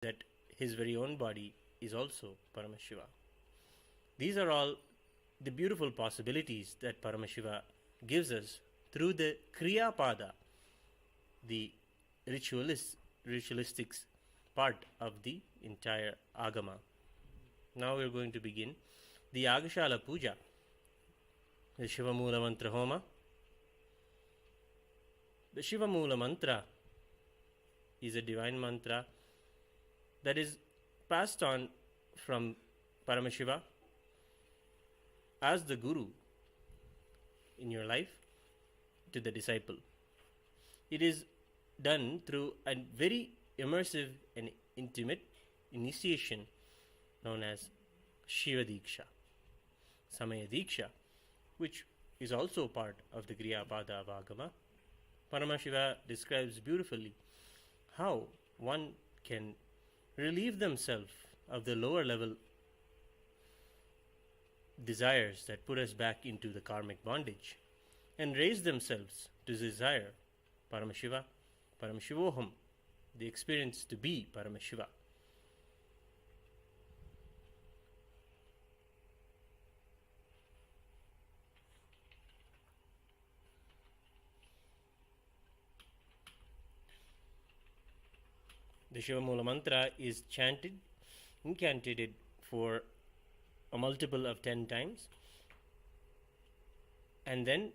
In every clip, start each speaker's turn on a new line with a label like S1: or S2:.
S1: that his very own body is also Paramashiva. These are all the beautiful possibilities that Paramashiva gives us through the Kriya Pada, the ritualistic part of the entire Agama. Now we are going to begin the Yagashala Puja, the Shiva Mula Mantra Homa. The Shiva Mula Mantra is a divine mantra that is passed on from Paramashiva as the Guru in your life to the disciple. It is done through a very immersive and intimate initiation known as Shiva Diksha, Samaya Diksha, which is also part of the Kriya Pada of Agama. Paramashiva describes beautifully how one can relieve themselves of the lower level desires that put us back into the karmic bondage and raise themselves to desire Paramashiva, Paramashivoham, the experience to be Paramashiva. The Shiva Mula Mantra is chanted, incantated for a multiple of 10 times, and then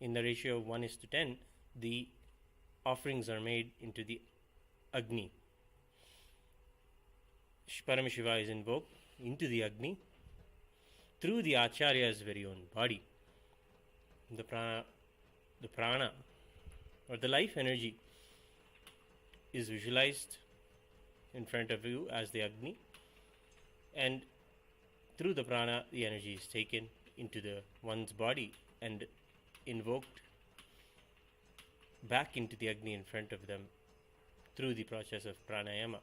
S1: in the ratio of 1:10, the offerings are made into the Agni. Paramashiva is invoked into the Agni through the Acharya's very own body. The prana or the life energy is visualized in front of you as the Agni, and through the prana the energy is taken into one's body and invoked back into the Agni in front of them through the process of pranayama,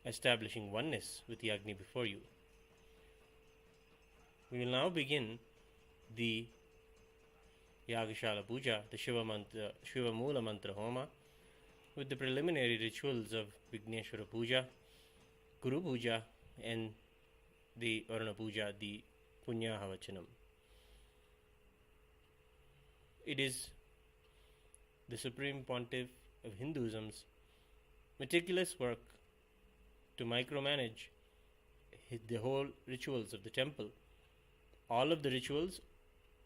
S1: establishing oneness with the Agni before you. We will now begin the Yagashala Puja, the Shiva Mula Mantra Homa, with the preliminary rituals of Vigneshwara Puja, Guru Puja, and the Varuna Puja, the Punyahavachanam. It is the Supreme Pontiff of Hinduism's meticulous work to micromanage the whole rituals of the temple. All of the rituals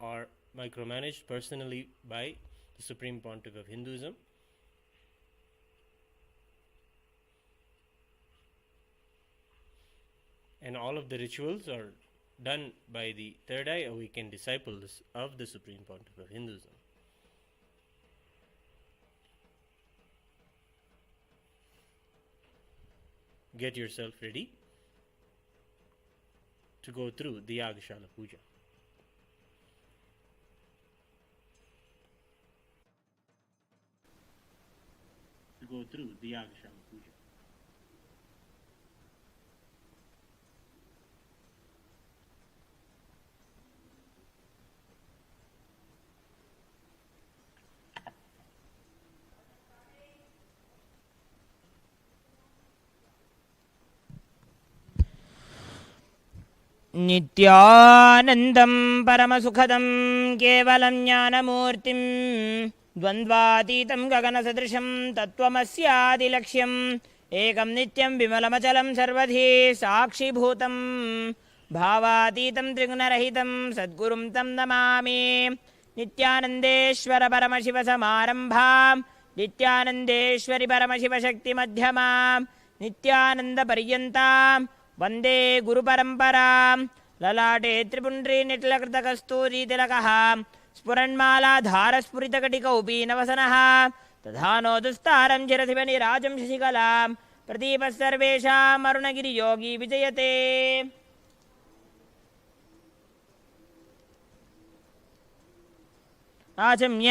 S1: are micromanaged personally by the Supreme Pontiff of Hinduism. And all of the rituals are done by the third eye awakened disciples of the Supreme Pontiff of Hinduism. Get yourself ready to go through the Yagashala Puja.
S2: नित्यानन्दं परमसुखदं केवलं ज्ञानमूर्तिं द्वन्द्वातीतं गगनसदृशं तत्त्वमस्यादिलक्ष्यम् एकं नित्यं विमलमचलं सर्वधी साक्षिभूतं भावातीतं त्रिगुणरहितं सद्गुरुं तं नमामि नित्यानन्देश्वर परमशिवसमारम्भां नित्यानन्देश्वरि परमशिवशक्तिमध्यमां नित्यानन्दपर्यन्तां वन्दे गुरुपरम्परां ललाटे त्रिपुण्ड्री निट्लकृतकस्तूरीतिलकः स्फुरन्मालाधारस्फुरितकटिकौपीनवसनः तथा दुस्तारं चिरशिवनिराजं शशिकलां प्रदीपः सर्वेषाम् अरुणगिरियोगी विजयते आचम्य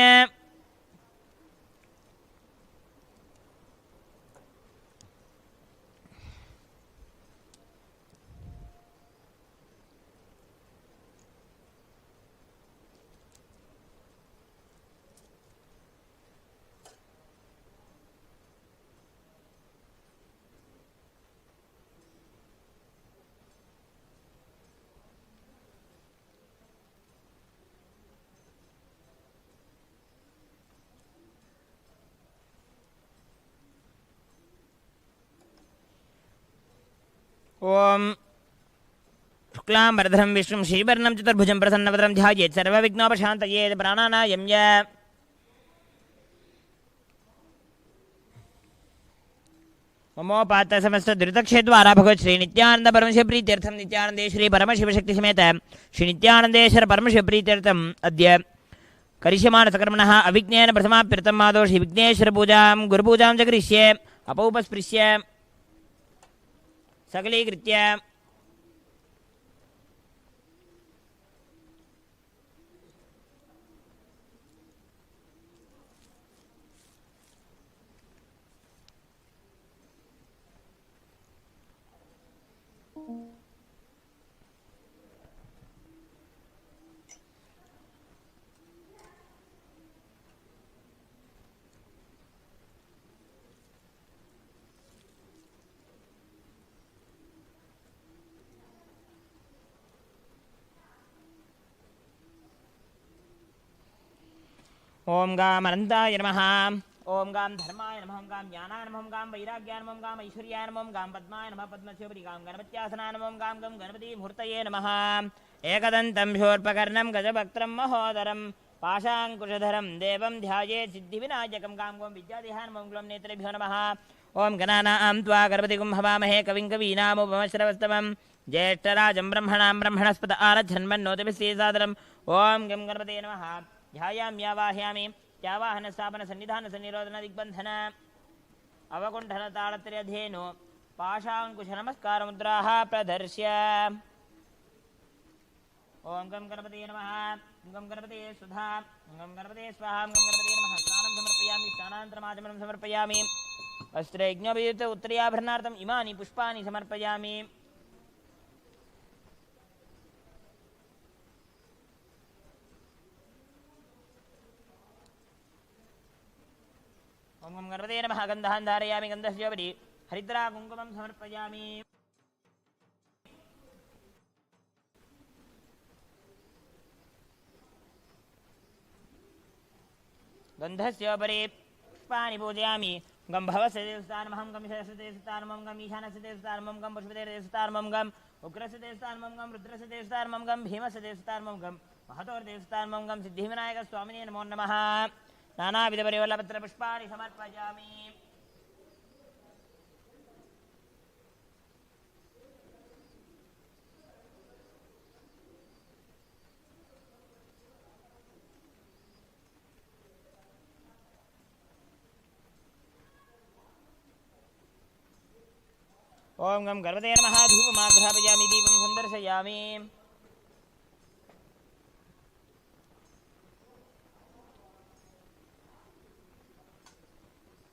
S2: ओम शुक्लांबरधरं विष्णुं श्रीवर्णं चतुर्भुजं प्रसन्नवदनं ध्यायेत् सर्वविघ्नोपशान्तये प्राणानायम्य ममोपात समस्त दुरितक्षेद्वारा भगवत् श्री नित्यानंद परमशिव प्रीत्यर्थं नित्यानंदे श्री परमशिव शक्ति समेत श्री नित्यानंदेश्वर परमशिव प्रीत्यर्थम् अद्य करिष्यमाण सकर्मणः अविघ्नेन प्रथमाप्यर्थं मादो श्री विघ्नेश्वर पूजां गुरुपूजां च करिष्ये अपौपस्पृश्य सकलीकृत्य ओम गाम अनंताय नमः ओम गाम धर्माय नमः ओम गाम ज्ञानाय नमः ओम गाम वैराग्याय नमः ओम गाम ऐश्वर्याय नमः ओम गाम पद्माय नमः पद्मस्योपरि गाम गणपत्यासनाय नमः ओम गाम गम गणपति मूर्तये नमः एकदन्तं शूर्पकर्णं गजवक्त्रं महोदरं पाशाङ्कुशधरं देवं ध्यायेत् सिद्धिविनायकं गाम गोम विद्यादेहाय नमः ओम ग्लौं नेत्रेभ्यो नमः ओम गणानां त्वा गणपतिगुं हवामहे कविं कवीनामुपमश्रवस्तमं ज्येष्ठराजं ब्रह्मणां ब्रह्मणस्पत आरच्छन्मन्नोतिभिस्सेसादरम् ओम गं गणपते नमः ध्यायाम्यावाह्यामि त्यावाहन स्थापन सन्निधान सन्निरोधन दिग्बंधन अवकुंठन ताड़त्रयधेनु पाशांकुश नमस्कार मुद्राः प्रदर्श्य ओम गं गणपते नमः गं गणपते सुधा गं गणपते स्वाहा गं गणपते नमः स्नानं समर्पयामि स्नानान्तरमाचमनं समर्पयामि वस्त्रयज्ञोपयुक्त उत्तरीयाभरणार्थम् इमानि पुष्पाणि समर्पयामि ओम गं गणपते नमः गन्धान् धारयामि गन्धस्योपरि हरिद्रा कुङ्कुमं समर्पयामि गन्धस्योपरि पुष्पाणि पूजयामि गं भवस्य देवस्थानमहं गं शरस्य देवस्थानमं गम् ईशानस्य देवस्थानमं गं पशुपतेः देवस्थानमं गं उग्रस्य देवस्थानमं गं रुद्रस्य देवस्थानमं गं भीमस्य देवस्थानमं गं महतोर्देवस्थानमं गं सिद्धिविनायकस्वामिने नमो नमः नानाविधपरिवल्लपत्रपुष्पाणि समर्पयामि ओम गं गणपते नमः धूपमाघ्रापयामि दीपं सन्दर्शयामि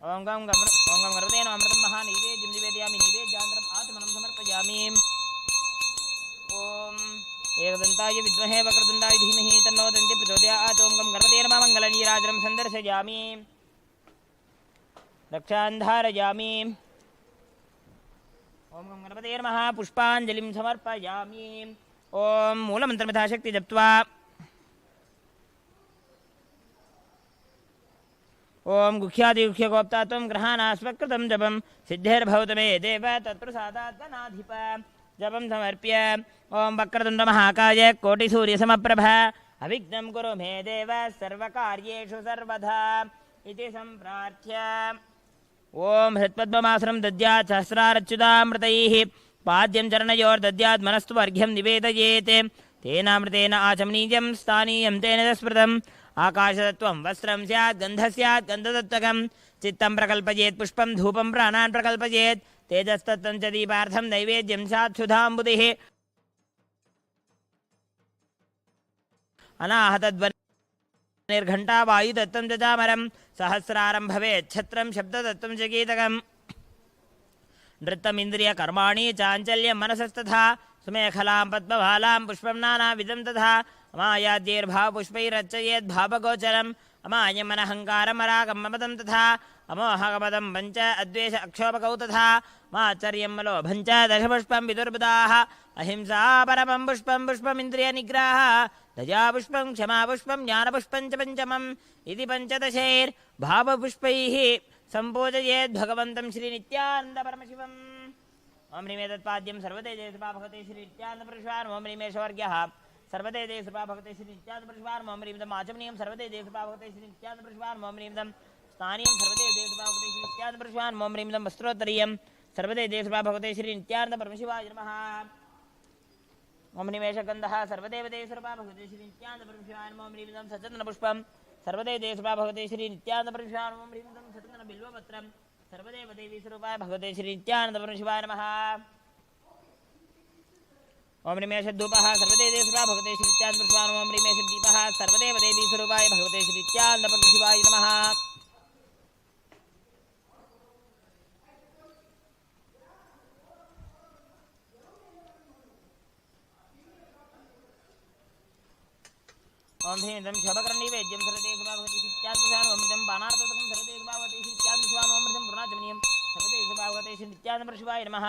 S2: ओम गं गणपते नमः अमृतं महानैवेद्यं निवेदयामि नैवेद्यान्तरम् आत्मनं समर्पयामि ओम एकदन्ताय विद्महे वक्रतुण्डाय धीमहि तन्नो दन्ति प्रचोदयात् ओम गं गणपते नमः मङ्गलनीराजनं सन्दर्शयामि रक्षान् धारयामि ओम गं गणपते नमः पुष्पाञ्जलिं समर्पयामि ओम मूलमन्त्रं यथाशक्ति जप्त्वा ओम गुह्यादिगुह्यगोप्ता त्वं ग्रहाणास्वकृतं जपं सिद्धिर्भवतु मे देव तत्प्रसादात् गणाधिप जपं समर्प्य ओम वक्रतुण्डमहाकाय कोटिसूर्यसमप्रभ अविघ्नं कुरु मे देव सर्वकार्येषु सर्वदा इति सम्प्रार्थ्य ओम हृत्पद्ममासनं दद्यात् सहस्रारच्युतामृतैः पाद्यं चरणयोर्दद्यात् मनस्तु अर्घ्यं निवेदयेत् तेनामृतेन आचमनीयं स्थानीयं तेन स्मृतम् आकाशतत्त्वं वस्त्रं स्यात् गन्धः स्यात् गन्धतत्त्वकं चित्तं प्रकल्पयेत् पुष्पं धूपं प्राणान् प्रकल्पयेत् तेजस्तत्त्वं च दीपार्थं नैवेद्यं स्यात् सुधाम्बुधिः अनाहतध्वनिर्घण्टा वायुतत्त्वं च चामरं सहस्रारं भवेत् छत्रं शब्दतत्त्वं च गीतकम् नृत्तमिन्द्रियकर्माणि चाञ्चल्यं मनसस्तथा सुमेखलां पद्मभालां पुष्पं नानाविधं तथा अमायाद्यैर्भावपुष्पैरर्चयेत् भावगोचरम् अमायमनहङ्कारमरागं ममदं तथा अमोहगमदं पञ्च अद्वेष अक्षोभकौ तथा माचर्यं मलोभं च दशपुष्पं विदुर्बुधाः अहिंसा परमं पुष्पं पुष्पमिन्द्रियनिग्रहः दयापुष्पं क्षमापुष्पं ज्ञानपुष्पं च पञ्चमम् इति पञ्चदशैर्भावपुष्पैः सम्पूजयेत् भगवन्तं श्रीनित्यानन्दपरमशिवम् ओम ह्रीमे तत्पाद्यं सर्वदे देशपा भगवते श्री नित्यानंदपुरुषवान् ओम ह्रीमे शवर्ग्यः सर्वदे देशपा भगवते श्री नित्यानंदपुरुषवान् ओम ह्रीमदम् आचमनीयं सर्वदे देशपा भगवते श्री नित्यानंदपुरुषवान् ओम ह्रीमदम् स्थानीयं सर्वदे देशपा भगवते श्री नित्यानंदपुरुषवान् ओम ह्रीमदम् वस्त्रोत्तरीयं सर्वदे देशपा भगवते श्री नित्यानंदपरमशिवाय नमः ओम ह्रीमेशगन्धः सर्वदेव देशपा भगवते श्री नित्यानंदपरमशिवाय ओम ह्रीमदं सचन्दनपुष्पं सर्वदे देशपा भगवते श्री नित्यानंदपरमशिवाय ओम ह्रीमदं सचन्दनबिल्वपत्रं सर्वदेव देवी स्वरूपाय भगवते श्री नित्यानंदपरमशिवाय नमः ओम ह्रीमेशधूपः सर्वदे देशपा भगवते श्री नित्यानंदपरमशिवाय ओम ह्रीमेशदीपः सर्वदेव देवी स्वरूपाय भगवते श्री नित्यानंदपरमशिवाय नमः ओम ह्रीमदं शोभकर्णीवेद्यं सर्वदे देशपा भगवते श्री नित्यानंदपरमशिवाय ओम ह्रीमदं बाणार्थकं सर्वदे देशपा भगवते श्री नित्यानंदपरमशिवाय ओम ह्रीमदं पूर्णाचमनीयं सर्वदे देशपा भगवते श्री नित्यानंदपरमशिवाय नमः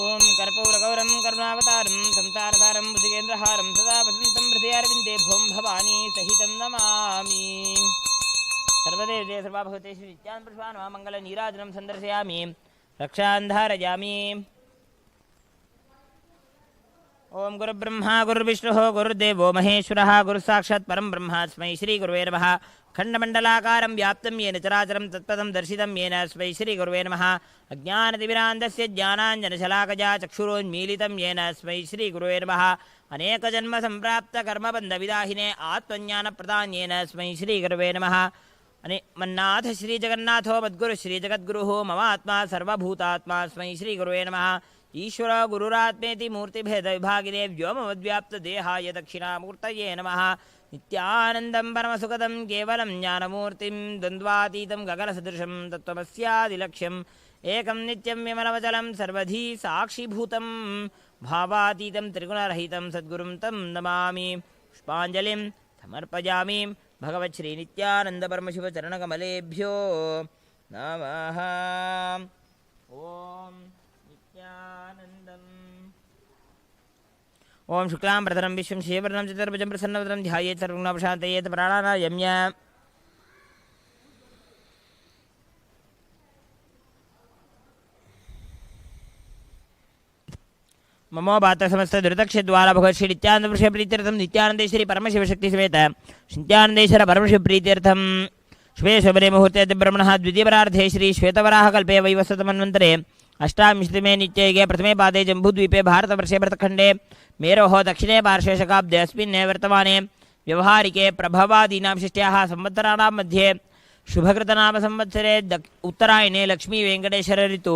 S2: ओम कर्पूरगौरं करुणावतारं संसारसारं भुजगेन्द्रहारं सदा वसन्तं हृदयारविन्दे भों भवानी सहितं नमामि सर्वदे देशपा भगवते श्री नित्यानंदपरमशिवाय नमः मङ्गलनीराजनं सन्दर्शयामि रक्षां धारयामि ओम गुरुब्रह्मा गुरुविष्णुः गुरुदेवो महेश्वरः गुरुसाक्षात् परं ब्रह्म तस्मै श्रीगुरुवे नमः खण्डमण्डलाकारं व्याप्तं येन चराचरं तत्पदं दर्शितं येन तस्मै श्रीगुरुवे नमः अज्ञानतिमिरान्धस्य ज्ञानाञ्जनशलाकया चक्षुरोन्मीलितं येन तस्मै श्रीगुरुवे नमः अनेकजन्मसम्प्राप्तकर्मबन्धविदाहिने आत्मज्ञानप्रदान्येन तस्मै श्रीगुरुवे नमः मन्नाथ श्रीजगन्नाथो मद्गुरुः श्रीजगद्गुरुः ममात्मा सर्वभूतात्मा तस्मै श्रीगुरुवे नमः ईश्वर गुरुरात्मेति मूर्तिभेदविभागिने व्योमवद्व्याप्तदेहाय दक्षिणामूर्तये नमः नित्यानन्दं परमसुखदं केवलं ज्ञानमूर्तिं द्वन्द्वातीतं गगनसदृशं तत्त्वमस्यादिलक्ष्यम् एकं नित्यं विमलवचलं सर्वधी साक्षिभूतं भावातीतं त्रिगुणरहितं सद्गुरुं तं नमामि पुष्पाञ्जलिं समर्पयामि भगवच्छ्रीनित्यानन्दपरमशिवचरणकमलेभ्यो नमः ओम ओम शुक्लां प्रधरं विश्वं शिववर्णं चतुर्भुजं प्रसन्नवदनं ध्यायेत् सर्वगुणोपशान्तयेत् प्राणानायम्य ममो बात समस्त दुर्दक्षद्वारा भगवत् श्री नित्यानंद प्रीत्यर्थं नित्यानंदेश्वरी परमशिवशक्ति समेत नित्यानंदेश्वर परमशिव प्रीत्यर्थं शुभे शुभरे मुहूर्ते ब्रह्मणः द्वितीयपरार्धे श्री श्वेतवराहकल्पे वैवस्वतमन्वन्तरे अष्टाविंशतिमे नित्ययुगे प्रथमे पादे जम्बूद्वीपे भारतवर्षे भरतखण्डे मेरोः दक्षिणे पार्श्वे शकाब्दे अस्मिन् वर्तमाने व्यवहारिके प्रभवादीनां षष्ट्याः संवत्सराणां मध्ये शुभकृतनामसंवत्सरे उत्तरायणे लक्ष्मी वेङ्कटेश्वर ऋतु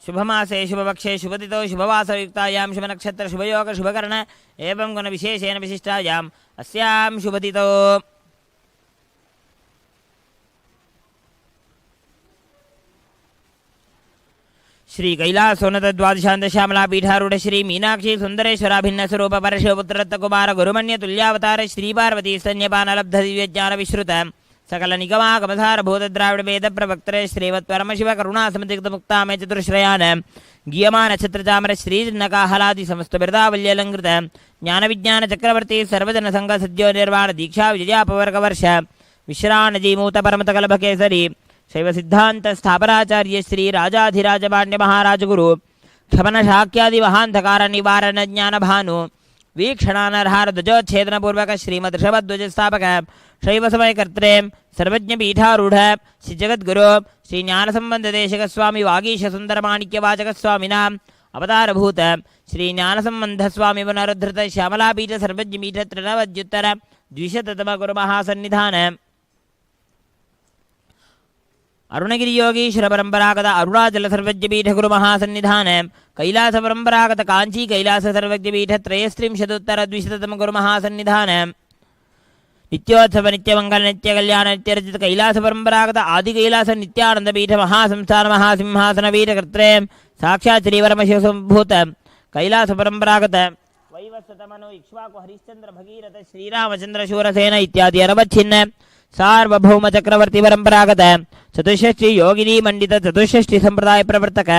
S2: शुभमासे शुभपक्षे शुभतिथौ शुभवासयुक्तायां शुभनक्षत्र शुभयोग शुभकर्ण एवं गुणविशेषेण विशिष्टायाम् अस्यां शुभतिथौ श्री कैलासोन्नत द्वादशान्त श्यामला पीठारूढ़ श्री मीनाक्षी सुंदरेश्वराभिन्न स्वरूप परशुपुत्रत्त कुमार गुरुमन्य तुल्यावतार श्री पार्वती स्तन्यपान लब्ध दिव्य ज्ञान विश्रुत सकल निगमागमधार भूत द्राविड वेद प्रवक्तरे श्रीमत् परमशिव करुणा समतिक्त मुक्तामय चतुर्श्रयान गीयमान नक्षत्र चामर श्री नकाहलादि समस्त बिरदावल्यलंकृत ज्ञान विज्ञान चक्रवर्ती सर्वजन संघ सद्यो निर्वाण दीक्षा विजयापवर्ग वर्ष विश्राणजीमूत परमत कलभ केसरी शैव सिद्धांत स्थापनाचार्य श्री राजाधिराज पांड्य महाराज गुरु क्षमन शाक्यादि महांधकार निवारण ज्ञान भानु वीक्षणानर्हार ध्वजोच्छेदन पूर्वक श्रीमद ऋषभध्वज स्थापक शैव समय कर्त्रे सर्वज्ञ पीठारूढ़ श्री जगद्गुरु श्री ज्ञान संबंध देशक स्वामी वागीश सुंदर माणिक्य वाचक स्वामिना अवतारभूत श्री ज्ञान संबंध स्वामी पुनरुद्धृत श्यामलापीठ सर्वज्ञ पीठ त्रिनवद्युत्तर द्विशततम गुरु महासन्निधान अरुणगिरी योगीश्वर परंपरागत अरुणाचल सर्वज्ञपीठ गुरु महासन्निधान कैलास परंपरागत कांची कैलास सर्वज्ञपीठ त्रयस्त्रिंशदुत्तर द्विशततम गुरु महासन्निधान नित्योत्सव नित्यमंगल नित्य कल्याण नित्यरचित कैलास परंपरागत आदि कैलास नित्यानंद पीठ महासंस्थान महासिंहासन पीठ कर्त्रे साक्षात् श्री परमशिव संभूत कैलास परंपरागत वैवस्वतमनु इक्ष्वाकु हरिश्चंद्र भगीरथ श्रीरामचंद्र शूरसेन इत्यादि अनवच्छिन्न सार्वभौम चक्रवर्ती परंपरागत चतुष्षष्टि योगिनी मंडित चतुष्षष्टि संप्रदाय प्रवर्तक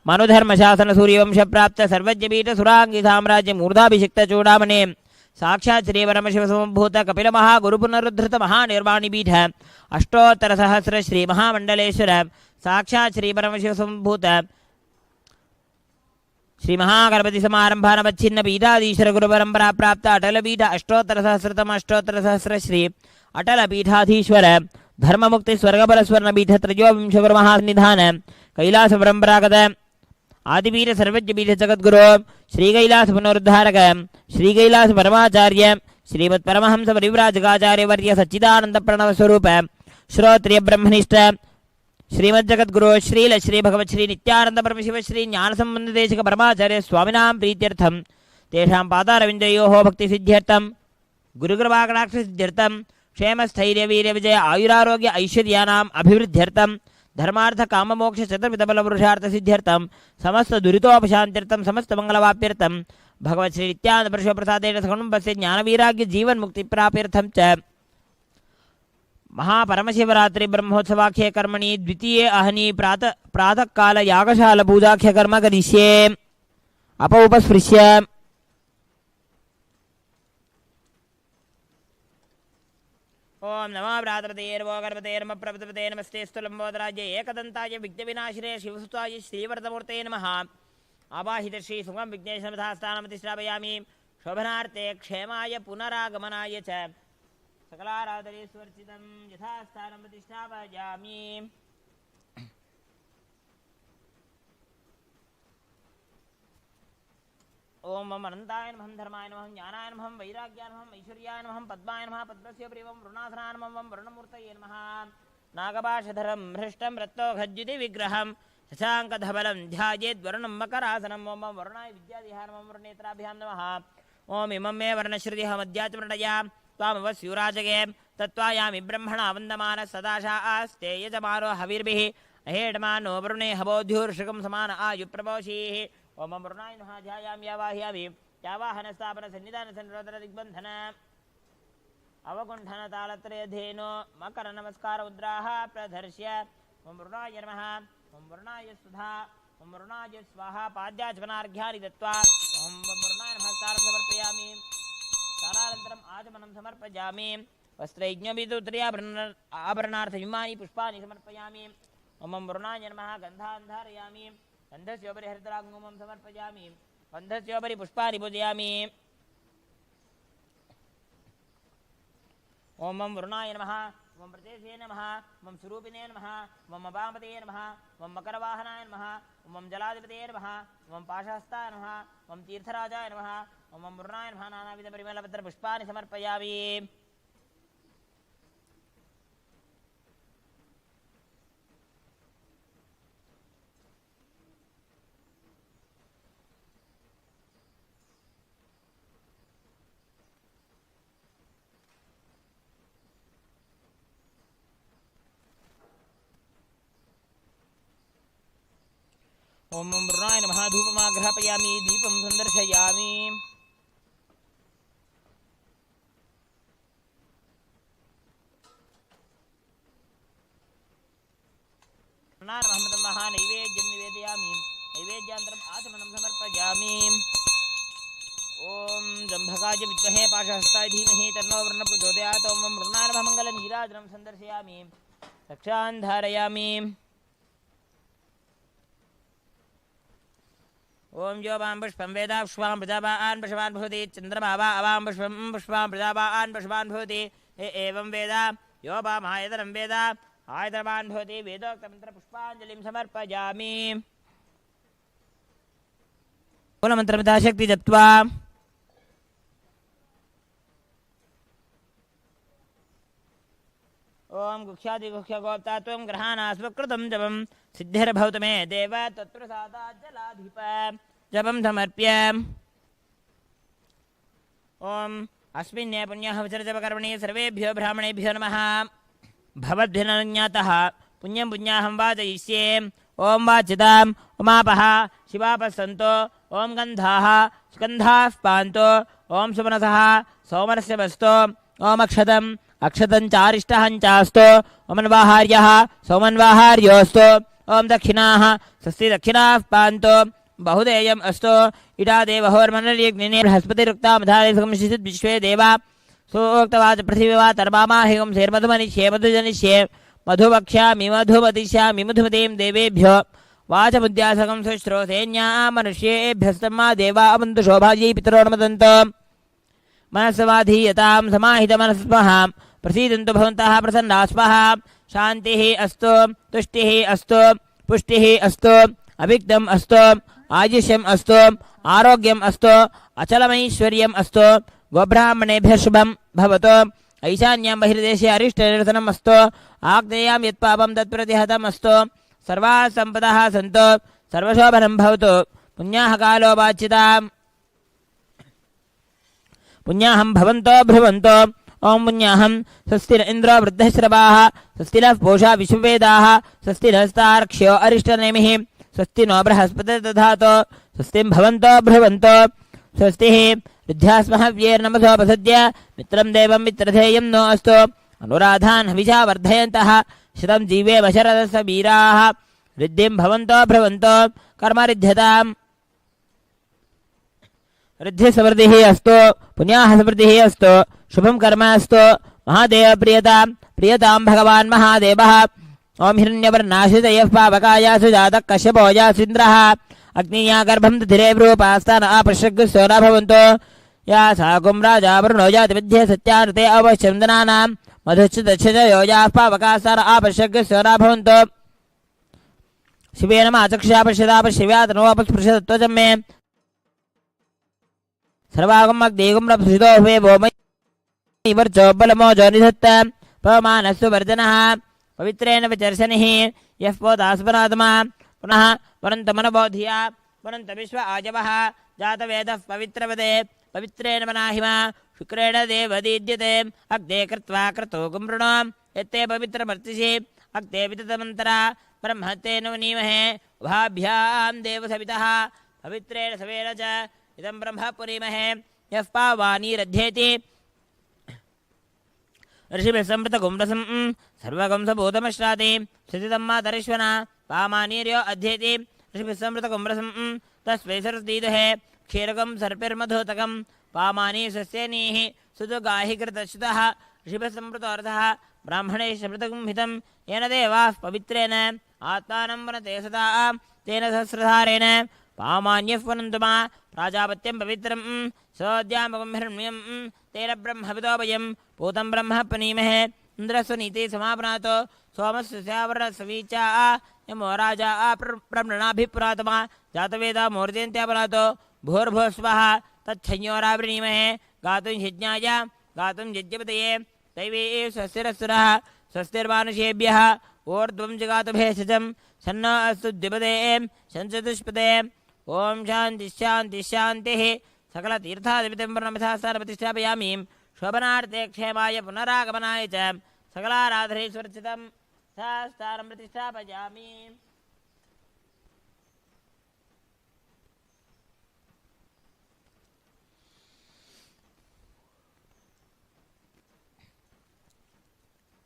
S2: मनुधर्मशासन सूर्यवंशप्राप्त सर्वज्ञपीठ सुरांगी साम्राज्य मूर्धाभिषिक्त चूड़ामणि साक्षात् श्री परमशिव समभूत कपिल महागुरुपुनरुद्धृत महानिर्वाणिपीठ अष्टोत्तर सहस्र श्री महामंडलेश्वर साक्षात् श्री परमशिव समभूत श्री महागणपति समारंभा नवच्छिन्न पीठाधीश्वर गुरु परंपरा प्राप्त अटल पीठ अष्टोत्तर सहस्रतम अष्टोत्तर सहस्र श्री अटल पीठाधीश्वर धर्म मुक्ति स्वर्गबल स्वर्ण पीठ त्रयोविंश गुरु महानिधान कैलास परंपरागत आदिपीठ सर्वज्ञ पीठ जगद्गुरु श्री कैलास पुनरुद्धारक श्री कैलास परमाचार्य श्रीमत् परमहंस परिव्राजकाचार्य वर्य सच्चिदानंद प्रणव स्वरूप श्रोत्रिय ब्रह्मनिष्ठ श्रीमज्जगद्गुरु श्रील श्री भगवत् श्री नित्यानंद परमशिव श्री ज्ञान संबंध देशिक परमाचार्य स्वामिनां प्रीत्यर्थम तेषां पादारविन्दयोः भक्ति सिद्ध्यर्थम गुरुकृपाकटाक्ष सिद्ध्यर्थम क्षेम स्थैर्य वीर विजय आयुरारोग्य ऐश्वर्यानाम् अभिवृद्ध्यर्थम धर्मार्थ काम मोक्ष चतुर्विध बल पुरुषार्थ सिद्ध्यर्थम समस्त दुरितोपशांत्यर्थम समस्त मंगलवाप्यर्थम भगवत् श्री नित्यानंद परमशिव प्रसादेन सकुटुम्बस्य ज्ञान वैराग्य जीवन मुक्ति प्राप्त्यर्थम च महापरमशिवरात्रि ब्रह्मोत्सवाख्य कर्मणि द्वितीये अहनि प्रातः काल यागशाला पूजाख्य कर्म करिष्ये उपस्पृश्य ओम नमः भ्रातृतेर्वो गर्भते नमः प्रभृतपते नमस्ते स्तुलंबोदराज्य एकदंताय विघ्नविनाशिने शिवसुताय श्रीवरदमूर्ते नमः आवाहित श्री सुगम विघ्नेश स्थानमतिष्ठापयामि शोभनार्थे क्षेमाय पुनरागमनाय च सकलाराधनेश्वर्चितं यथास्थानं प्रतिष्ठापयामि ओम मम अनंताय नमः धर्माय नमः ज्ञानाय नमः वैराग्याय नमः ऐश्वर्याय नमः पद्माय नमः पद्मस्य प्रियं वरुणासनाय नमः वरुणमूर्तये नमः नागपाशधरं हृष्टं रत्नोखज्जुति विग्रहं शशाङ्कधवलं ध्यायेद्वरुणं मकरासनं ओम वरुणाय विद्यादिहाय नमः वरुणेत्राभ्यां नमः ओम इमं मे वर्णश्रुतिः मध्याचमृतया त्वामवस्युराजगे तत्त्वायामि ब्रह्मणा वन्दमान सदाशा आस्ते यजमानो हविर्भिः अहेडमानो वरुणे हवोद्युर्षिकं समान आयुप्रभोषीः ओम वरुणाय नमः ध्यायामि यावाह्यामि यावाहनस्थापन सन्निधान सन्निरोधन दिग्बन्धन अवकुण्ठन तालत्रयधेनो मकर नमस्कार मुद्राः प्रदर्श्य ओम वरुणाय नमः ओम वरुणाय सुधा ओम वरुणाय स्वाहा पाद्याचमनार्घ्यानि दत्त्वा ओम वरुणाय नमः तारं समर्पयामि तारानन्तरम् आचमनं समर्पयामि वस्त्रयज्ञविदुत्तरीयाभरणार्थयुमानि पुष्पाणि समर्पयामि ओम वरुणाय नमः गन्धान् धारयामि गन्धस्योपरि हरिद्राङ्गुमं समर्पयामि गन्धस्योपरि पुष्पाणि पूजयामि ओम वरुणाय नमः ओम प्रतेशे नमः ओम स्वरूपिणे नमः ओम अपामपते नमः ओम मकरवाहनाय नमः ओम जलाधिपते नमः ओम पाशहस्ताय नमः ओम तीर्थराजाय नमः ओम वरुणाय नमः नानाविधपरिमलपत्रपुष्पाणि समर्पयामि ओम वरुणाय नमः धूपमाग्रहपयामि दीपं सन्दर्शयामि नैवेद्यं निवेदयामि नैवेद्यान्तरम् आचमनं समर्पयामि ओम जम्भकाय विद्महे पाशहस्ताय धीमहि तन्नो वरुणः प्रचोदयात् ओम वरुणाय नमः मङ्गलनीराजनं सन्दर्शयामि रक्षान् धारयामि ओम जो वां पुष्पं वेद पुष्पां प्रजावान् पुष्पान् भवति चन्द्रमा वा अवां पुष्पं पुष्पां प्रजावान् पुष्पान् भवति एवं वेद यो वामायतनं वेद आयतनवान् भवति वेदोक्तमन्त्रपुष्पाञ्जलिं समर्पयामि मूलमन्त्रं यथाशक्ति जप्त्वा ओम गुह्यादिगुह्यगोप्ता त्वं ग्रहाणास्वकृतं जपं सिद्धिर्भवतु मे देव तत्प्रसादाज्जलाधिप जपं समर्प्य ओम अस्मिन् पुण्यः विसर्जपकर्मणि सर्वेभ्यो ब्राह्मणेभ्यो नमः भवद्भिर्नज्ञातः पुण्यं पुण्याहं वाचयिष्ये ओम वाचिताम् उमापः शिवापः सन्तो ओम गन्धाः स्कन्धाः पान्तो ओम सुमनसः सौमनस्य वस्तो ओम अक्षतं चारिष्टहं चास्तो ओमन्वाहार्यः सौमन्वाहार्योऽस्तो ओम दक्षिणाः स्वस्ति दक्षिणाः पान्तु बहुदेयम् अस्तु इडा देवहोर्मनर्यग्निने बृहस्पतिरुक्तामधारे सकंशिषित् विश्वे देवा सूक्तवाच पृथिवीवा तर्मामाहिगं सेर्मधुमनिष्ये मधुजनिष्ये मधुवक्ष्यामि मधुमतिष्यामि मधुमतीं देवेभ्यो वाचमुद्यासकं सुश्रोतेन्याः मनुष्येभ्यस्तमा देवा अवन्तु शोभायै पितरो नमदन्तु मनस्समाधीयतां समाहितमनस्पः प्रसीदन्तु भवन्तः प्रसन्नाः स्मः शान्तिः अस्तु तुष्टिः अस्तु पुष्टिः अस्तु अभिक्तम् अस्तु आयुष्यम् अस्तु आरोग्यम् अस्तु अचलमैश्वर्यम् अस्तु गोब्राह्मणेभ्यः शुभं भवतु ऐशान्यां बहिर्देशे अरिष्टनिरसनम् अस्तु आग्नेयां यत्पापं तत्प्रतिहतम् अस्तु सर्वाः सम्पदः सन्तु सर्वशोभनं भवतु पुण्याः कालो वाच्यताम् पुण्याहं भवन्तो भ्रुवन्तो ओं पुण्याहं स्वस्ति न इन्द्रो वृद्धश्रवाः स्वस्ति नः पूषा विश्ववेदाः स्वस्ति नस्तार्क्ष्यो अरिष्टनेमिः स्वस्ति नो बृहस्पतिर्दधातु स्वस्तिं भवन्तो भ्रुवन्तो स्वस्तिः विद्यास्महव्येर्नमसोपसद्य मित्रं देवं मित्रधेयं नो अस्तु अनुराधान् हविषा वर्धयन्तः शतं जीवेम शरदस्य वीराः रिद्धिं भवन्तो भ्रुवन्तो कर्मरिध्यताम् रिद्धिसमृद्धिः अस्तु पुण्याः समृद्धिः अस्तु शुभं कर्म अस्तु महादेव प्रियतां भगवान् महादेवः ओं हिरण्यवर्णाश्रितयः पावकायासु जातः कश्यपोजासीन्द्रः अग्निया गर्भं दधिरे रूपास्तान आपश्यग्स्यो न भवन्तो या सा कुम्राजा वरुणो जातिमध्ये सत्यानृते अवश्यन्दनानां मधुश्च दक्ष योजाः पावकास्तान आपश्यग्स्यो न भवन्तो शिवेन माचक्षुषा पश्यदापश्यव्यातनोपस्पृशतत्वचं मे सर्वागम् अग्निगुं रप्सितो हुवे वोमयि वर्चो बलमोजो निधत्त पवमानस्सु वर्जनः पवित्रेण विचर्षनिः यः पोतास्परात्मा पुनः वरन्तमनबोधिया वरन्त विश्व आजवः जातवेदः पवित्रवदे पवित्रेण मनाहिमा शुक्रेण देवदीद्यते अग्ने कृत्वा क्रतो गुमृणो यत्ते पवित्रमर्तिषि अग्ने विततमन्तरा ब्रह्मत्ते नुनीमहे उभाभ्यां देवसवितः पवित्रेण सवेन च इदं ब्रह्म पुरीमहे यः पावानीरध्येति ऋषिभिः संवृतगुंरसं सर्वगं सबूतमश्राति स्थितं मातरिश्वना पामानीर्यो अध्येति ऋषिभिः संवृतगुंरसं तस्मै सरस्दीदहे क्षीरकं सर्पिर्मधुतकं पामानी सस्यनीः सुदुगाहि कृतश्रुतः ऋषिभिः संवृतोऽर्थः ब्राह्मणैः समृतगुं हितं येन देवाः पवित्रेण आत्मानं वनते सदा तेन सहस्रधारेण पामान्यः वनन्तु मा प्राजापत्यं पवित्रं सोऽद्यामगं हिरण्यं तेन ब्रह्मविदोभयं पूतं ब्रह्म पनीमहे इन्द्रस्य नीतिः समापनातो सोमस्य स्यावरणसवीचा यमो राजा प्रमृणाभिपुरातमा जातवेदा मूर्जयन्त्यापनातो भूर्भुवस्वः तच्छंयोरावृणीमहे गातुं यज्ञाय गातुं यज्ञपतये दैवे स्वस्तिरस्सुरः स्वस्तिर्मानुषेभ्यः ऊर्ध्वं जगातु भेषजं सन्नो अस्तु द्विपदे शंचतुष्पदे ओम शांति शांति शांतिः सकलतीर्थादिपितं वर्णमिथास्थानप्रतिष्ठापयामि शोभनार्थे क्षेमाय पुनरागमनाय च सकलाराधने सुरक्षितं स्थानं प्रतिष्ठापयामि।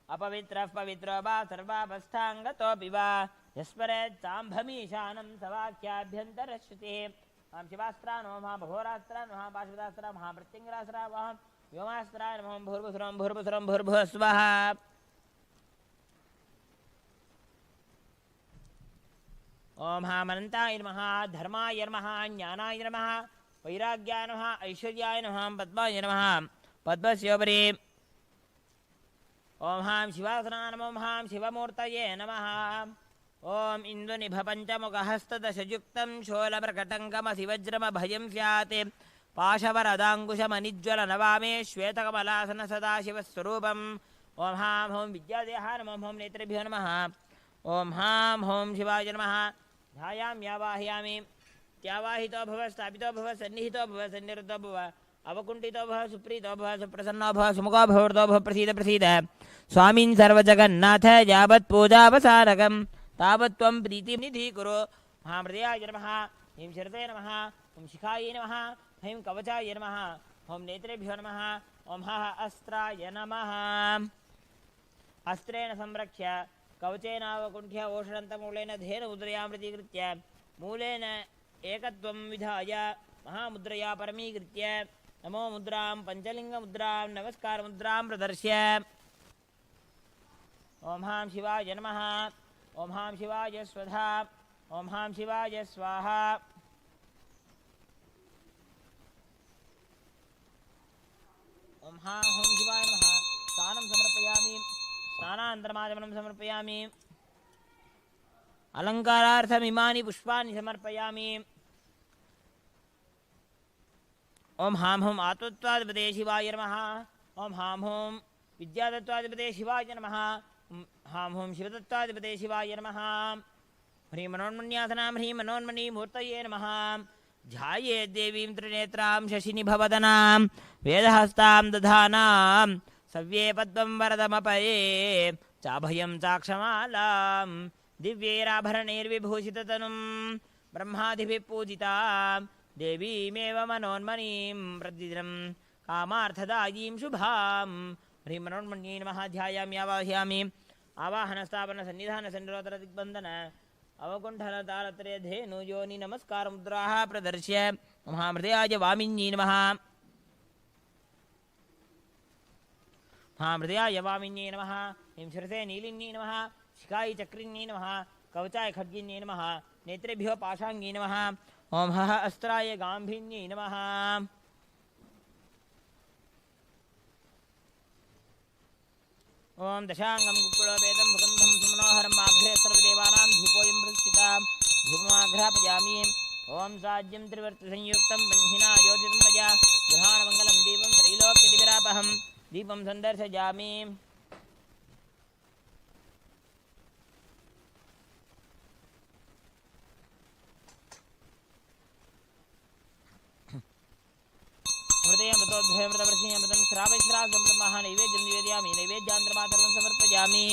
S2: अपवित्रः पवित्रो वा सर्वावस्थाङ्गतोऽपि वा यस्मरेत् साम्भमीशानं सवाक्याभ्यन्तरश्रुतिः मां शिवास्त्रा नमो महाभघोरास्त्रा नमः पाशुपदास्त्रा महामृत्युङ्गरास्त्रा वहं व्योमास्त्राय नमः भूर्भुसुरं भूर्भुसुरं भूर्भुवः स्वः। ओं महामनन्ताय नमः धर्माय नमः ज्ञानाय नमः वैराग्याय नमः ऐश्वर्याय नमः पद्माय नमः पद्मस्योपरि ओं हां शिवासना नमो हां शिवमूर्तये नमः। ओं इन्दुनिभपञ्चमुखहस्तदशयुक्तं शोलप्रकटङ्कमसिवज्रमभयं स्यात् पाशवरदाङ्कुशमनिज्वलनवामे श्वेतकमलासन सदाशिवस्वरूपम् ओं हां हों विद्यादेहाय नमो हों नेत्रेभ्यो नमः। ओं हां हों शिवाय नमः। ध्यायाम्यावाहयामि त्यावाहितो भव स्थापितो भव सन्निहितो भव सन्निरुद्धो भव अवकुण्ठितो भव सुप्रीतो भव सुप्रसन्नो भव सुमुखो भवतो भव प्रसीद प्रसीद स्वामिन् सर्वजगन्नाथ यावत् पूजावसारकं तावत् त्वं प्रीतिनिधि कुरु। महामृदयाय नमः ह्रीं शरते नमः ॐ शिखायै नमः ह्रीं कवचाय नमः ॐ नेत्रेभ्यो नमः ॐ हः अस्त्राय नमः। अस्त्रेण संरक्ष्य कवचेनावकुण्ठ्य ओषणन्तमूलेन धेन मुद्रयां प्रतीकृत्य मूलेन एकत्वं विधाय महामुद्रया परमीकृत्य नमो मुद्रां पञ्चलिङ्गमुद्रां नमस्कारमुद्रां प्रदर्श्य ॐ हां शिवाय नमः ॐ हां शिवाय स्वधा ॐ हां शिवाय स्वाहा ॐ हां हूं शिवाय नमः स्नानं समर्पयामि स्नानान्तरमाचमनं समर्पयामि अलङ्कारार्थमिमानि पुष्पाणि समर्पयामि ॐ हां हूं आत्मत्वाधिपते शिवाय नमः ॐ हां हूं विद्यातत्त्वाधिपते शिवाय नमः हां हूं शिवतत्त्वाधिपते शिवाय नमः ह्रीं मनोन्मन्यासनां ह्रीं मनोन्मणीमूर्तये नमः ध्याये देवीं त्रिनेत्रां शशिनिभवदनां वेदहस्तां दधानां सव्ये पद्मं वरदमपये चाभयं चाक्षमालां दिव्यैराभरणैर्विभूषिततनुं ब्रह्मादिभिः पूजितां देवीमेव मनोन्मणीं प्रतिदिनं कामार्थदायीं शुभां ह्रीं मनोन्मण्यै नमः ध्यायामि आवाहयामि आवाहनस्थापनसन्निधानसन्निरोधनदिग्बन्धन अवकुण्ठनतालत्रय धेनु योनि नमस्कारमुद्राः प्रदर्श्य महामृदयाय वामिन्यै नमः महामृदयाय वामिन्यै नमः ह्रीं शिरसे नीलिन्यै नमः शिखायै चक्रिन्यै नमः कवचाय खड्गिन्यै नमः नेत्रेभ्यो पाशाङ्ग्यै नमः ॐ हः अस्त्राय गाम्भिन्यै नमः ॐ दशाङ्गं कुक्कुलोपेतं सुगन्धं सुमनोहरं माघ्रे सर्वदेवानां धूपोऽयं प्रतिष्ठिता धूपमाघ्रापयामि ॐ साज्यं त्रिवर्तिसंयुक्तं बह्निना योजितं मया गृहाणमङ्गलं दीपं त्रैलोक्यदिविरापहं दीपं सन्दर्शयामि मृतोद्भयमृतवर्षीयमृतं श्रावश्रावसम्ब्रह्मः नैवेद्यं निवेदयामि नैवेद्यान्तरमातरं समर्पयामि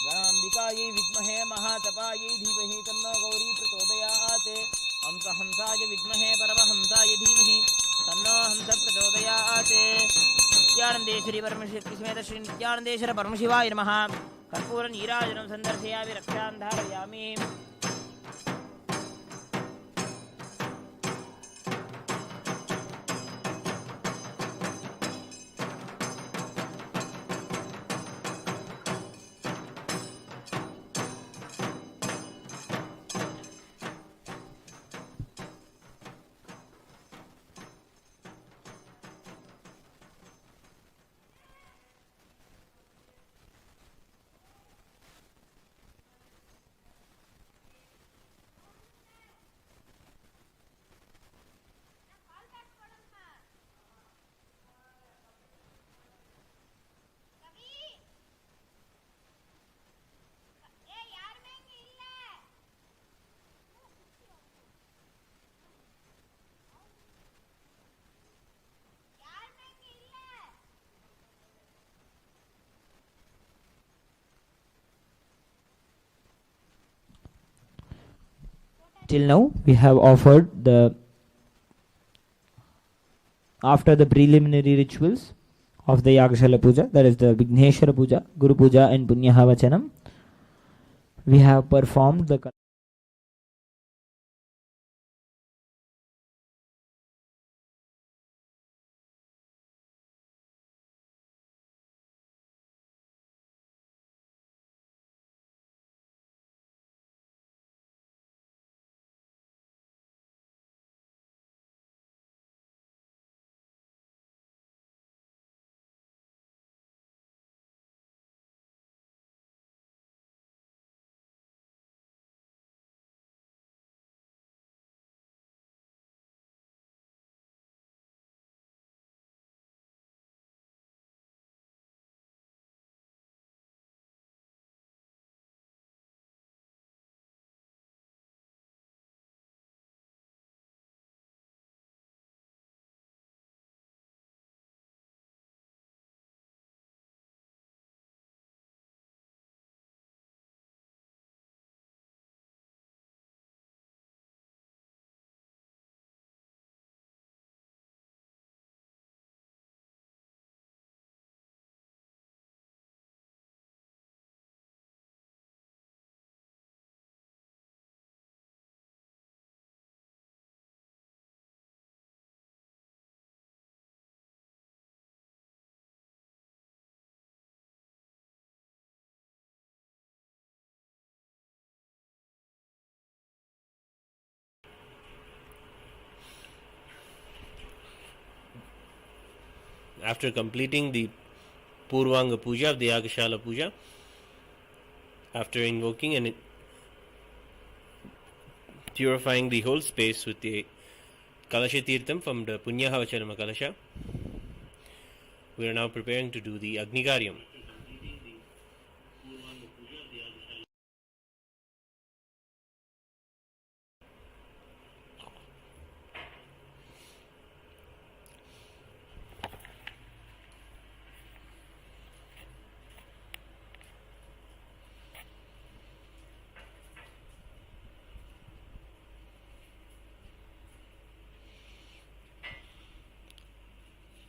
S2: गणाम्बिकायै विद्महे महातपायै धीमहि तन्नो गौरी प्रचोदयात् हंसाय विद्महे परमहंसाय धीमहि तन्नो हंस प्रचोदयात् नित्यानन्देश्वरी परमशिवसमेत श्री नित्यानन्देश्वर परमशिवाय नमः कर्पूरनीराजनं सन्दर्शयामि रक्षां धारयामि
S3: Till now, we have offered after the preliminary rituals of the Yagashala Puja, that is the Vigneshwara Puja, Guru Puja and Punyaha Vachanam, we have performed the
S1: After completing the Purvanga Puja of the Yagashala Puja, after invoking and purifying the whole space with the Kalasha Tirtham from the Punyahavacharanama Kalasha, we are now preparing to do the Agnigaryam.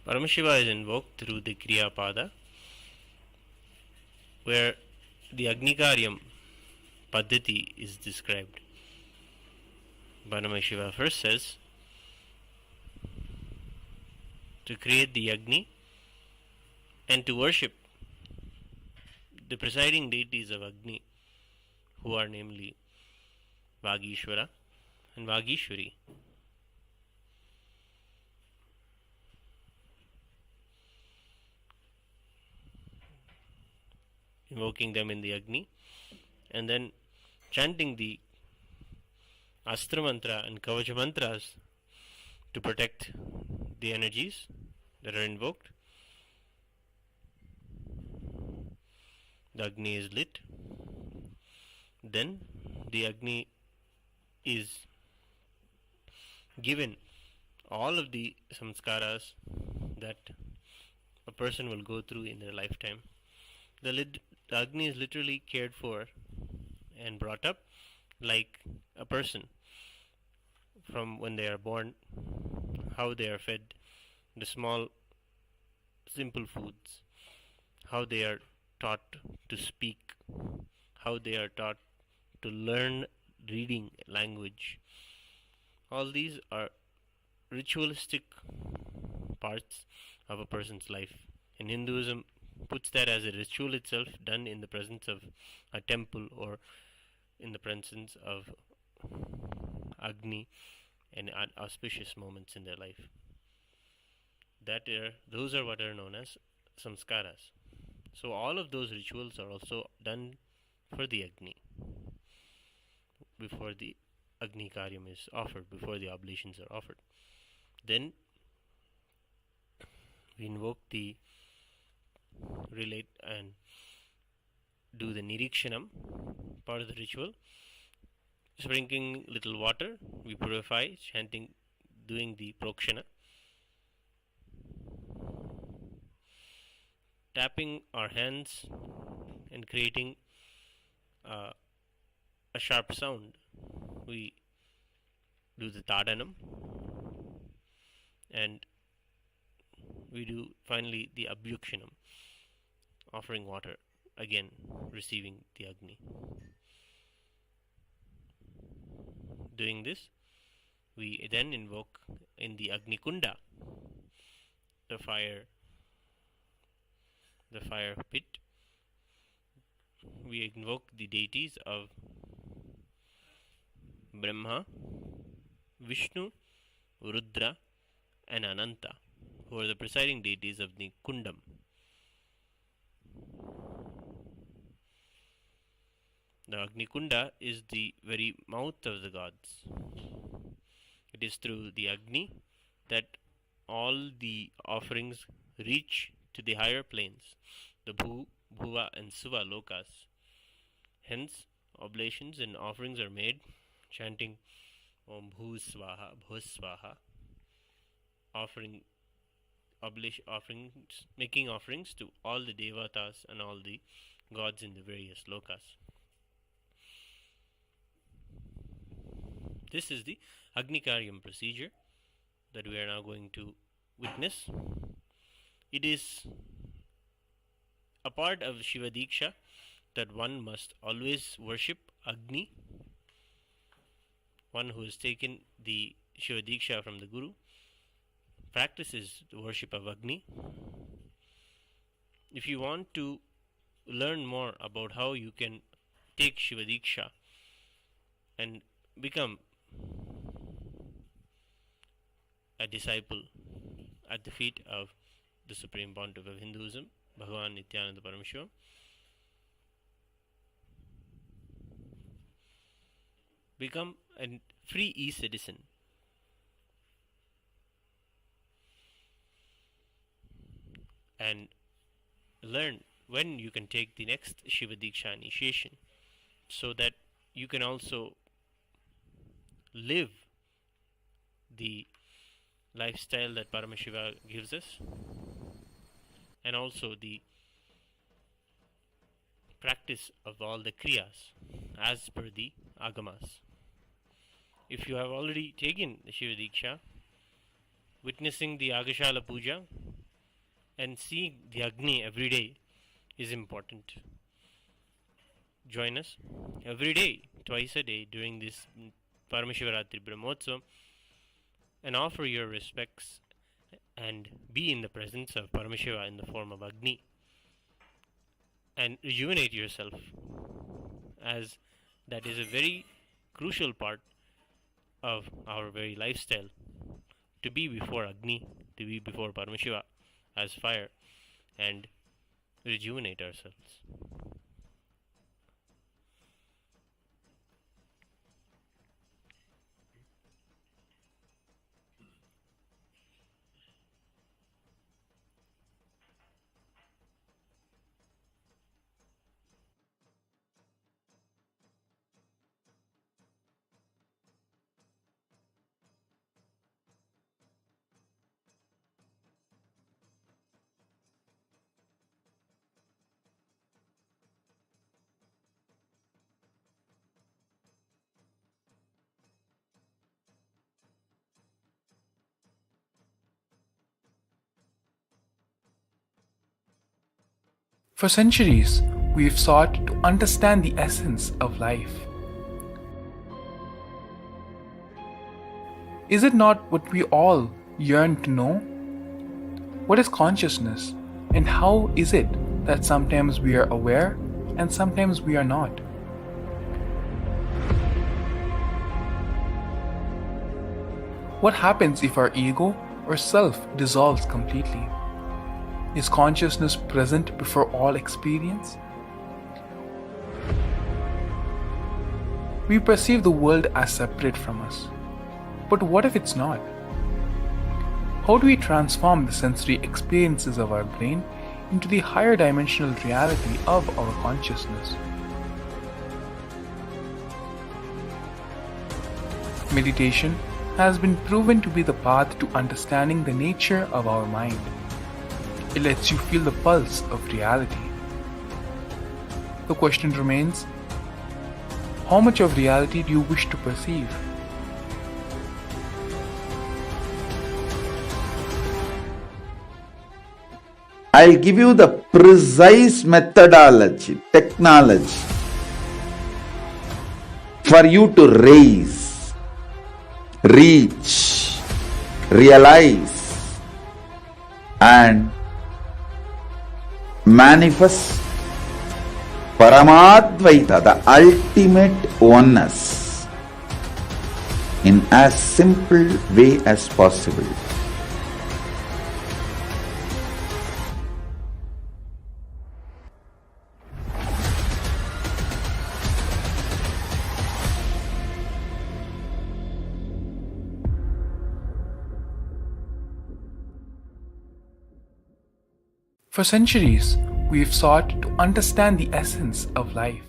S1: Paramashiva is invoked through the Kriya Pada, where the Agnigaryam Paddhati is described. Paramashiva first says to create the Agni and to worship the presiding deities of Agni, who are namely Vagishvara and Vagishwari. Invoking them in the Agni and then chanting the Astra Mantra and Kavacha Mantras to protect the energies that are invoked. The Agni is lit. Then the Agni is given all of the samskaras that a person will go through in their lifetime. The Agni is literally cared for and brought up like a person from when they are born, how they are fed the small simple foods, how they are taught to speak, how they are taught to learn reading language. All these are ritualistic parts of a person's life. And Hinduism puts that as a ritual itself, done in the presence of a temple or in the presence of Agni and auspicious moments in their life. Those are what are known as samskaras. So all of those rituals are also done for the Agni before the Agni Karyam is offered, before the oblations are offered. Then we invoke the relate and do the Nirikshanam part of the ritual. Sprinkling little water, we purify, chanting, doing the Prokshana. Tapping our hands and creating a sharp sound. We do the Tadanam and we do finally the Abhyukshanam, offering water, again receiving the Agni. Doing this, we then invoke in the Agni Kunda the fire pit. We invoke the deities of Brahma, Vishnu, Rudra and Ananta, who are the presiding deities of the Kundam. The Agni Kunda is the very mouth of the gods. It is through the Agni that all the offerings reach to the higher planes, the Bhuva and Suva lokas. Hence, oblations and offerings are made, chanting Om Bhu Swaha, Bhu Swaha, making offerings to all the devatas and all the gods in the various lokas. This is the Agni-Karyam procedure that we are now going to witness. It is a part of Shiva Diksha that one must always worship Agni. One who has taken the Shiva Diksha from the Guru practices the worship of Agni. If you want to learn more about how you can take Shiva Diksha and become a disciple at the feet of the Supreme Pontiff of Hinduism, Bhagavan Nithyananda Paramashivam, become a free e-citizen and learn when you can take the next Shiva Diksha initiation, so that you can also live the lifestyle that Paramashiva gives us, and also the practice of all the kriyas as per the agamas. If you have already taken the Shiva Diksha, witnessing the Agashala Puja and seeing the Agni every day is important. Join us every day, twice a day, during this Paramashivaratri Brahmotsavam, and offer your respects and be in the presence of Paramashiva in the form of Agni, and rejuvenate yourself, as that is a very crucial part of our very lifestyle, to be before Agni, to be before Paramashiva as fire, and rejuvenate ourselves.
S4: For centuries, we've sought to understand the essence of life. Is it not what we all yearn to know? What is consciousness, and how is it that sometimes we are aware and sometimes we are not? What happens if our ego or self dissolves completely? Is consciousness present before all experience? We perceive the world as separate from us. But what if it's not? How do we transform the sensory experiences of our brain into the higher dimensional reality of our consciousness? Meditation has been proven to be the path to understanding the nature of our mind. It lets you feel the pulse of reality. The question remains, how much of reality do you wish to perceive?
S5: I'll give you the precise methodology, technology for you to raise, reach, realize, and manifest Paramadvaita, the ultimate oneness, in as simple way as possible.
S4: For centuries, we've sought to understand the essence of life.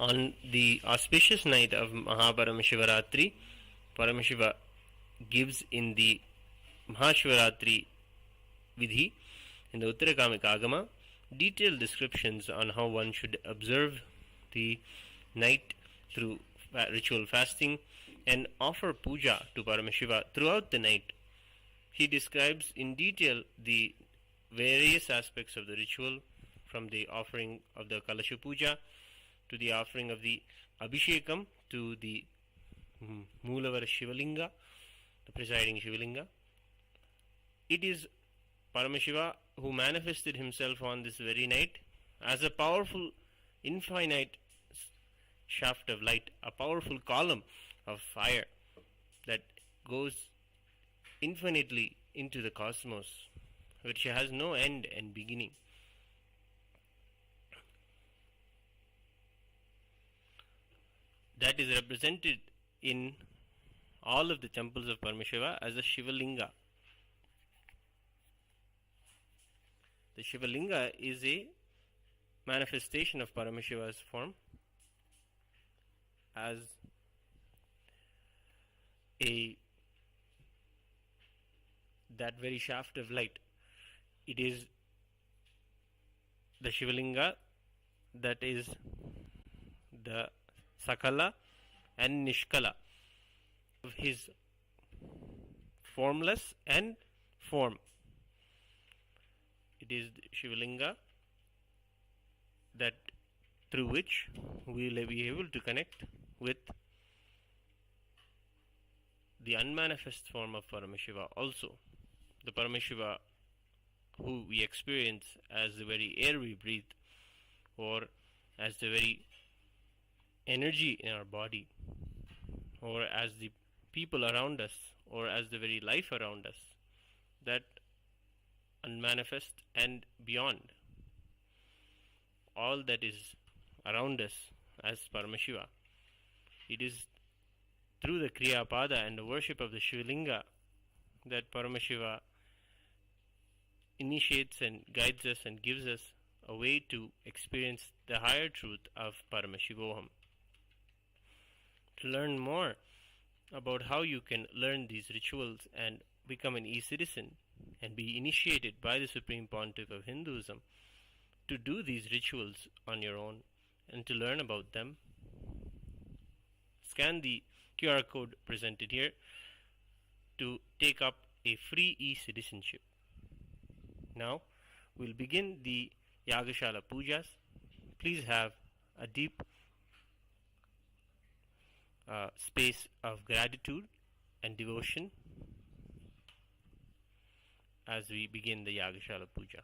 S1: On the auspicious night of MahaParamashivaratri, Paramashiva gives in the Mahashivaratri Vidhi, in the Uttarakamika Agama, detailed descriptions on how one should observe the night through ritual fasting and offer puja to Paramashiva throughout the night. He describes in detail the various aspects of the ritual, from the offering of the Kalasha Puja to the offering of the Abhishekam to the Moolavara Shivalinga, the presiding Shivalinga. It is Paramashiva who manifested himself on this very night as a powerful, infinite shaft of light, a powerful column of fire that goes infinitely into the cosmos, which has no end and beginning. That is represented in all of the temples of Paramashiva as a Shivalinga. The Shivalinga is a manifestation of Paramashiva's form as that very shaft of light. It is the Shivalinga that is the Sakala and Nishkala of his formless and form. It is the Shivalinga that through which we will be able to connect with the unmanifest form of Paramashiva also. The Paramashiva who we experience as the very air we breathe, or as the very energy in our body, or as the people around us, or as the very life around us, that unmanifest and beyond all that is around us as Paramashiva. It is through the Kriya Pada and the worship of the Shivalinga that Paramashiva initiates and guides us and gives us a way to experience the higher truth of Paramashivoham. To learn more about how you can learn these rituals and become an e-citizen and be initiated by the Supreme Pontiff of Hinduism, to do these rituals on your own and to learn about them, scan the QR code presented here to take up a free e-citizenship. Now we'll begin the Yagashala Pujas. Please have a deep space of gratitude and devotion as we begin the Yagashala Puja.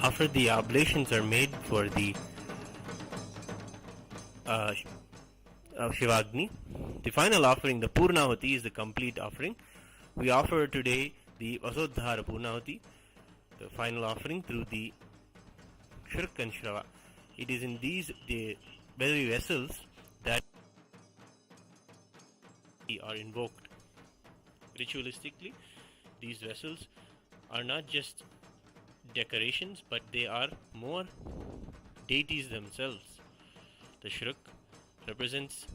S1: After the oblations are made for the Shivagni, the final offering, the Purnahuti, is the complete offering. We offer today the Vasodhara Purnahuti, the final offering through the Shirk and Shrava. It is in these the very vessels that are invoked. Ritualistically, these vessels are not just decorations, but they are more deities themselves. The Shruk represents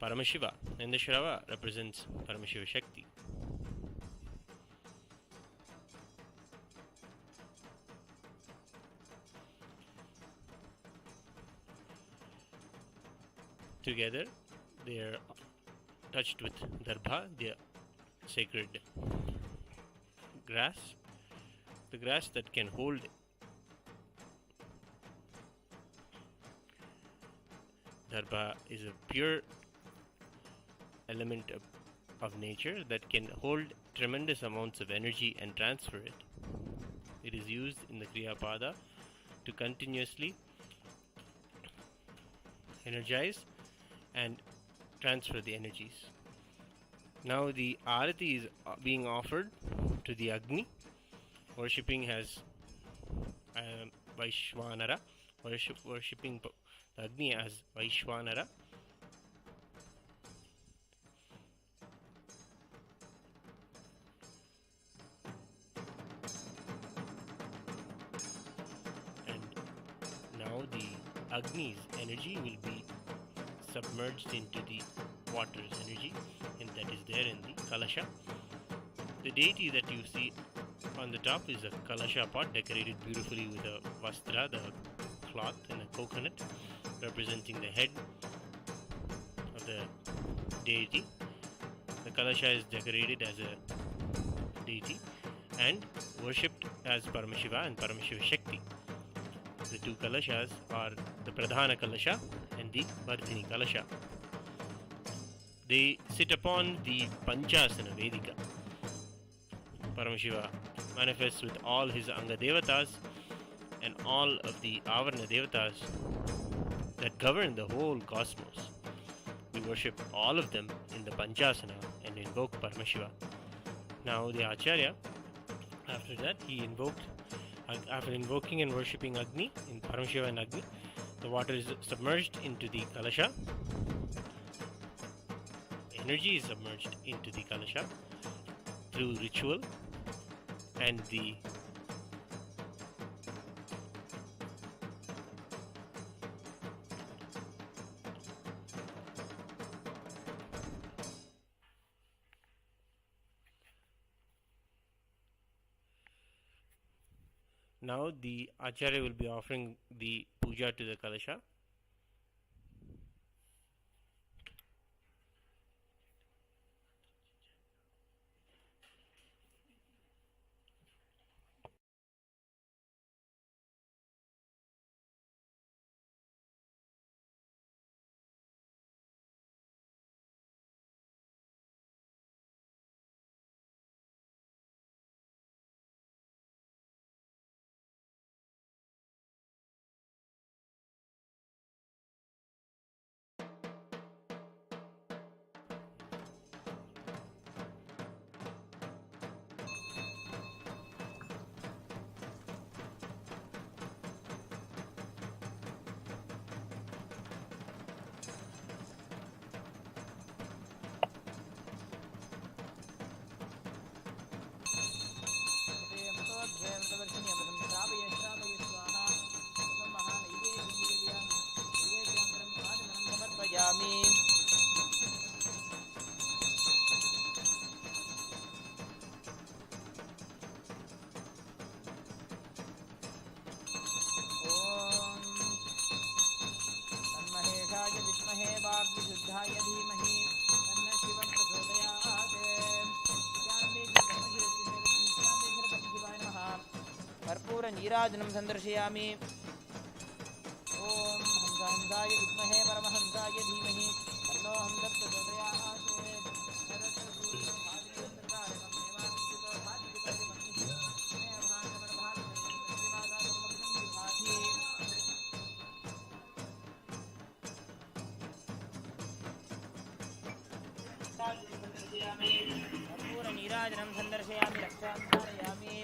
S1: Paramashiva and the Shrava represents Paramashiva Shakti. Together they are touched with Darbha, the sacred grass, the grass that can hold Darbha is a pure element of nature that can hold tremendous amounts of energy and transfer it. It is used in the Kriya Pada to continuously energize and transfer the energies. Now the Arati is being offered to the Agni, worshipping as Vaishwanara, worshipping the Agni as Vaishwanara. And now the Agni's energy will be submerged into the water's energy, and that is there in the Kalasha. The deity that you see on the top is a Kalasha pot decorated beautifully with a Vastra, the cloth, and a coconut representing the head of the deity. The Kalasha is decorated as a deity and worshipped as Paramashiva and Paramashiva Shakti. The two Kalashas are the Pradhana Kalasha and the Vardhini Kalasha. They sit upon the Panchasana Vedika. Paramashiva manifests with all his Anga Devatas and all of the Avarna Devatas that govern the whole cosmos. We worship all of them in the Panchasana and invoke Paramashiva. Now the Acharya, after that, after invoking and worshipping Agni, in Paramashiva and Agni, the water is submerged into the Kalasha. Energy is submerged into the Kalasha through ritual, and the now the Acharya will be offering the puja to the Kalasha.
S2: नीराजनं संदर्शयामि। ओम हंसाय विद्महे परमहंसाय धीमहि तन्नो हंसः प्रचोदयात्। कर्पूरनीराजनं सन्दर्शयामि रक्षां धारयामि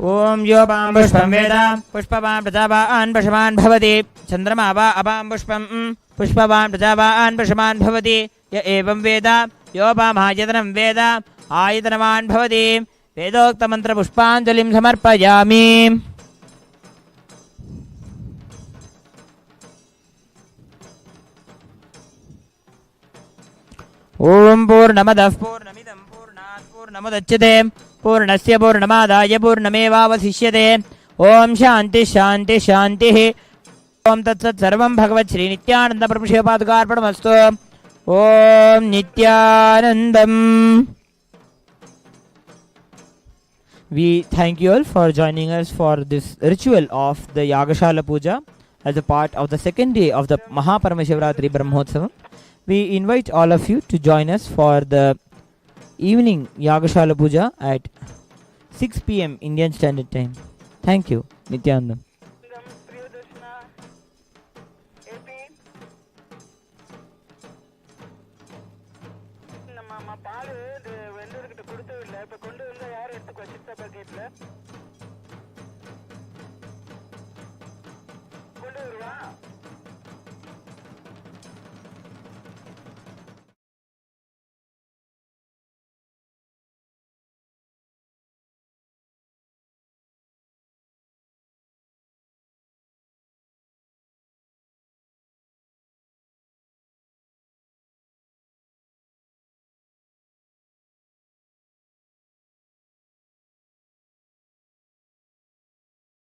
S2: ओम यो पां पुष्पं वेद पुष्पवान् प्रजावान् पशुमान् भवति चन्द्रमा वा अपां पुष्पं पुष्पवान् प्रजावान् पशुमान् भवति य एवं वेद योपामायतनं वेद आयतनवान् भवति वेदोक्तमन्त्रपुष्पाञ्जलिं समर्पयामि ओम पूर्णमदः पूर्णमिदं पूर्णात् पूर्णमुदच्यते पूर्णस्य पूर्णमादाय पूर्णमेवावशिष्यते ओम शांति शांति शांतिः ओम तत्सत् सर्वं भगवत् श्री नित्यानंद प्रभु शिवपादुकार्पणमस्तु ओम नित्यानंदम्. We thank you all for joining us for this ritual of the Yagashala Puja as a part of the second day of the MahaParamashivaratri Brahmotsavam. We invite all of you to join us for the evening Yagashala Puja at 6 p.m. Indian Standard Time. Thank you. Nithyananda.
S6: கொண்டு வருவா